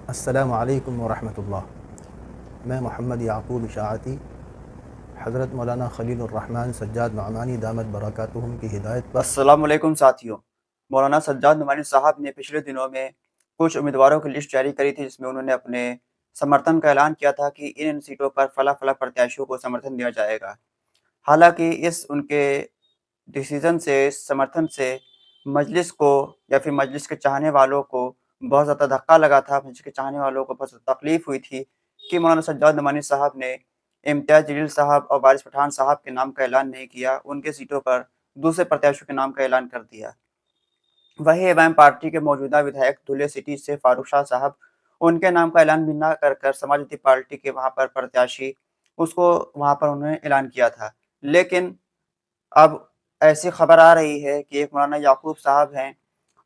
अस्सलामु अलैकुम वरहमतुल्लाह। मैं मोहम्मद याकूब इशाअती हज़रत मौलाना ख़लीलुर्रहमान सज्जाद नअमानी दामत बरकातुहुम की हिदायत पर अस्सलामुअलैकुम साथियों। मौलाना सज्जाद नुमानी साहब ने पिछले दिनों में कुछ उम्मीदवारों की लिस्ट जारी करी थी, जिसमें उन्होंने अपने समर्थन का ऐलान किया था कि इन सीटों पर फला-फला प्रत्याशियों को समर्थन दिया जाएगा। हालाँकि इस उनके डिसीज़न से, इस समर्थन से मजलिस को या फिर मजलिस के चाहने वालों को बहुत ज़्यादा धक्का लगा था। मजलिस के चाहने वालों को बहुत तकलीफ़ हुई थी कि मौलाना सज्जाद नमानी साहब ने इम्तियाज़ जलील साहब और वारिस पठान साहब के नाम का ऐलान नहीं किया, उनके सीटों पर दूसरे प्रत्याशियों के नाम का ऐलान कर दिया। वही एमआईएम पार्टी के मौजूदा विधायक धुले सिटी से फारूक शाह साहब, उनके नाम का ऐलान भी ना कर कर समाजवादी पार्टी के वहाँ पर प्रत्याशी, उसको वहाँ पर उन्होंने ऐलान किया था। लेकिन अब ऐसी खबर आ रही है कि एक मौलाना याकूब साहब हैं,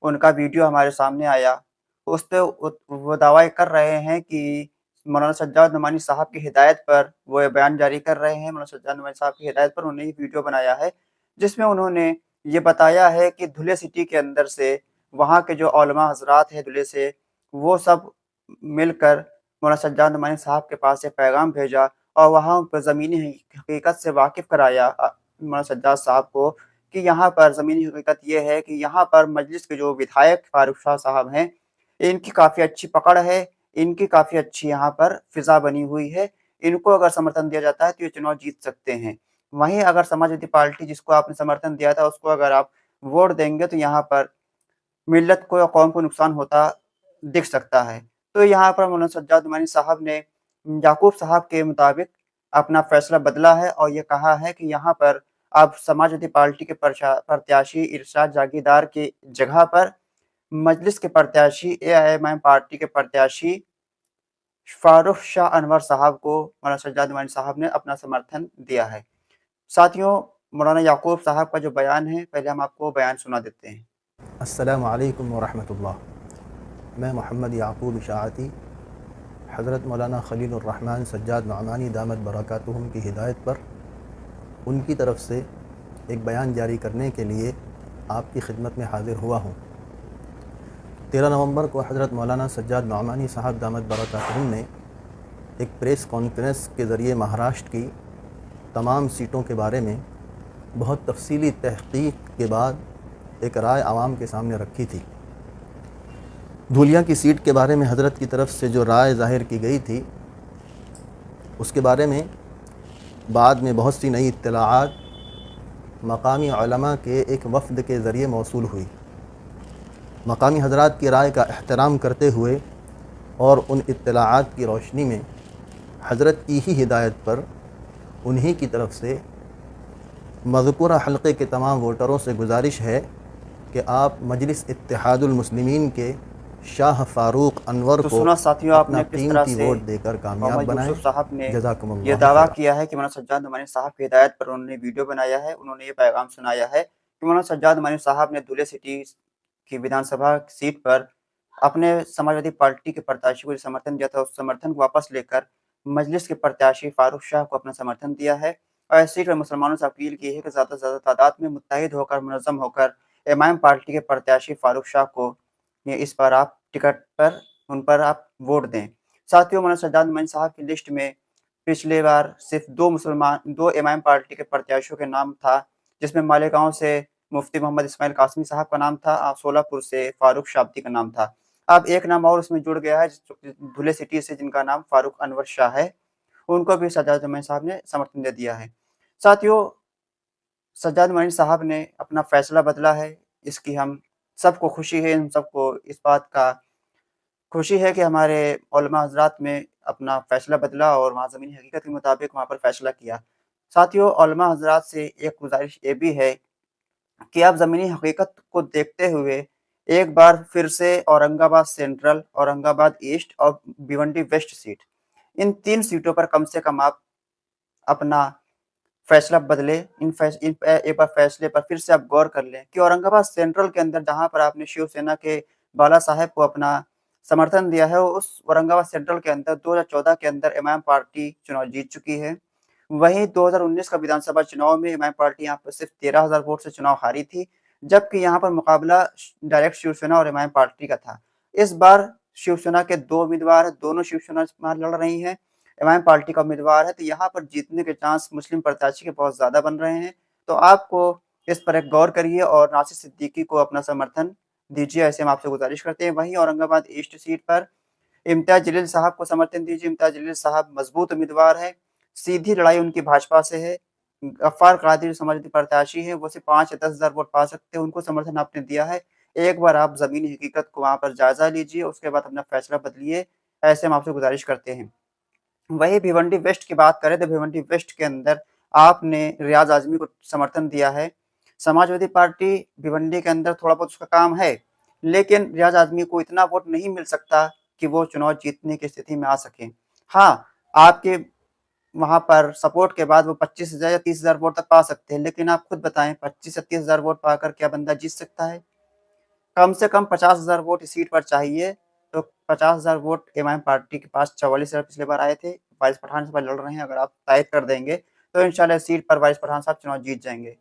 उनका वीडियो हमारे सामने आया। उसपे वो दावा कर रहे हैं कि मौलाना सज्जाद नमानी साहब की हिदायत पर वो ये बयान जारी कर रहे हैं। मौलाना सज्जाद नमानी साहब की हिदायत पर उन्होंने ये वीडियो बनाया है, जिसमें उन्होंने ये बताया है कि धुले सिटी के अंदर से वहाँ के जो उलमा हज़रात हैं धुले से, वो सब मिलकर मौलाना सज्जाद नमानी साहब के पास एक पैगाम भेजा और वहाँ उन पर ज़मीनी हकीकत से वाकिफ़ कराया मौलाना सज्जाद साहब को कि यहाँ पर ज़मीनी हकीकत ये है कि यहाँ पर मजलिस के जो विधायक फारूक शाह साहब हैं, इनकी काफ़ी अच्छी पकड़ है, इनकी काफ़ी अच्छी यहाँ पर फ़िज़ा बनी हुई है। इनको अगर समर्थन दिया जाता है तो ये चुनाव जीत सकते हैं। वहीं अगर समाजवादी पार्टी जिसको आपने समर्थन दिया था उसको अगर आप वोट देंगे तो यहाँ पर मिल्लत को या कौम को नुकसान होता दिख सकता है। तो यहाँ पर मौलाना सज्जाद नूमानी साहब ने याकूब साहब के मुताबिक अपना फैसला बदला है और ये कहा है कि यहाँ पर अब समाजवादी पार्टी के प्रत्याशी इरशाद जागीरदार की जगह पर मजलिस के प्रत्याशी एआईएमआईएम पार्टी के प्रत्याशी फारूक शाह अनवर साहब को मौलाना सज्जाद नूमानी साहब ने अपना समर्थन दिया है। साथियों, मौलाना याकूब साहब का जो बयान है, पहले हम आपको बयान सुना देते हैं। अस्सलामु अलैकुम वरहमतुल्लाह। मैं मोहम्मद याकूब इशाअती हज़रत मौलाना ख़लीलुर्रहमान सज्जाद नअमानी दामत बरकातुहुम की हिदायत पर उनकी तरफ से एक बयान जारी करने के लिए आपकी खिदमत में हाज़िर हुआ हूँ। 13 नवंबर को हज़रत मौलाना सज्जाद नअमानी साहब दामत बरकातुहुम ने एक प्रेस कॉन्फ्रेंस के ज़रिए महाराष्ट्र की तमाम सीटों के बारे में बहुत तफसीली तहक़ीक़ के बाद एक राय आवाम के सामने रखी थी। धुलिया की सीट के बारे में हज़रत की तरफ से जो राय ज़ाहिर की गई थी, उसके बारे में बाद में बहुत सी नई इत्तलाआत मकामी उलमा के एक वफ़द के ज़रिए मौसूल हुई। मकामी हज़रात की राय का एहतराम करते हुए और उन इत्तलाआत की रोशनी में हज़रत की ही हिदायत पर उन्हीं की तरफ से मज़कूरा हल्क़े के तमाम वोटरों से गुजारिश है कि आप मजलिस इत्तेहादुल मुस्लिमीन के शाह फ़ारूक अनवर तो को सुना साथियों, अपना आपने किस तरह कीमती से वोट देकर कामयाब मोहम्मद बनाएँ। यूसुफ साहब ने ये जज़ाकुमुल्लाहु दावा खैरा। किया है कि मौलाना सज्जाद नूमानी साहब की हिदायत पर उन्होंने वीडियो बनाया है। उन्होंने ये पैगाम सुनाया है कि मौलाना सज्जाद नूमानी साहब ने धुले सिटी की विधानसभा सीट पर अपने समाजवादी पार्टी के प्रत्याशी को जो समर्थन दिया था, उस समर्थन को वापस लेकर मजलिस के प्रत्याशी फारूक शाह को अपना समर्थन दिया है और इस सीट पर मुसलमानों से अपील की है कि ज़्यादा से ज़्यादा तादाद में मुत्तहिद होकर, मुनज़्ज़म होकर एमआईएम पार्टी के प्रत्याशी फारूक शाह को इस बार आप टिकट पर उन पर आप वोट दें। साथियों, मौलाना सज्जाद नूमानी साहब की लिस्ट में पिछली बार सिर्फ 2 एमआईएम पार्टी के प्रत्याशियों के नाम था, जिसमें मालेगाँव से मुफ्ती मोहम्मद इस्माइल कासमी साहब का नाम था और सोलापुर से फारूक शाह अब्दी का नाम था। अब एक नाम और उसमें जुड़ गया है धुले सिटी से, जिनका नाम फारूक अनवर शाह है, उनको भी सज्जाद नूमानी साहब ने समर्थन दे दिया है। साथियों, सज्जाद नूमानी साहब ने अपना फैसला बदला है, इसकी हम सबको खुशी है, हम सबको इस बात का खुशी है कि हमारे उलमा हज़रात ने अपना फ़ैसला बदला और वहाँ ज़मीनी हकीकत के मुताबिक वहाँ पर फ़ैसला किया। साथियों, उलमा हज़रात से एक गुज़ारिश ये भी है कि आप ज़मीनी हकीकत को देखते हुए एक बार फिर से औरंगाबाद सेंट्रल, औरंगाबाद ईस्ट और भिवंडी वेस्ट सीट, इन 3 सीटों पर कम से कम आप अपना फ़ैसला बदलें। इन पे एक बार फ़ैसले पर फिर से आप गौर कर लें कि औरंगाबाद सेंट्रल के अंदर जहाँ पर आपने शिवसेना के बाला साहेब को अपना समर्थन दिया है, उस औरंगाबाद सेंट्रल के अंदर 2014 के अंदर एमआईएम पार्टी चुनाव जीत चुकी है। वहीं 2019 का विधानसभा चुनाव में एमआईएम पार्टी यहाँ पर सिर्फ 13,000 वोट से चुनाव हारी थी, जबकि यहाँ पर मुकाबला डायरेक्ट शिवसेना और एमआईएम पार्टी का था। इस बार शिवसेना के 2 उम्मीदवार हैं, दोनों शिवसेना से लड़ रही हैं। एमआईएम पार्टी का उम्मीदवार है, तो यहाँ पर जीतने के चांस मुस्लिम प्रत्याशी के बहुत ज़्यादा बन रहे हैं। तो आपको इस पर एक गौर करिए और नासिर सिद्दीकी को अपना समर्थन दीजिए, ऐसे हम आपसे गुज़ारिश करते हैं। वहीं औरंगाबाद ईस्ट सीट पर इम्तियाज़ जलील साहब को समर्थन दीजिए। इम्तियाज़ जलील साहब मजबूत उम्मीदवार हैं, सीधी लड़ाई उनकी भाजपा से है। गफ्फार कादिर समाजवादी प्रत्याशी हैं, वो सिर्फ 5 या 10,000 वोट पा सकते हैं, उनको समर्थन आपने दिया है। एक बार आप ज़मीनी हकीकत को वहाँ पर जायज़ा लीजिए, उसके बाद अपना फैसला बदलिए, ऐसे हम आपसे गुज़ारिश करते हैं। वहीं भिवंडी वेस्ट की बात करें तो भिवंडी वेस्ट के अंदर आपने रियाज़ आज़मी को समर्थन दिया है। समाजवादी पार्टी भिवंडी के अंदर थोड़ा बहुत उसका काम है, लेकिन रियाज़ आज़मी को इतना वोट नहीं मिल सकता कि वो चुनाव जीतने की स्थिति में आ सकें। हाँ, आपके वहाँ पर सपोर्ट के बाद वो 25,000 या 30,000 वोट तक पा सकते हैं, लेकिन आप खुद बताएँ 25 या 30,000 वोट पाकर क्या बंदा जीत सकता है? कम से कम 50,000 वोट इस सीट पर चाहिए, तो 50,000 वोट एमआईएम पार्टी के पास 44,000 पिछली बार आए थे, वारिस पठान से लड़ रहे हैं, अगर आप टाइप कर देंगे, तो इंशाल्लाह इस सीट पर वारिस पठान साहब चुनाव जीत जाएँगे।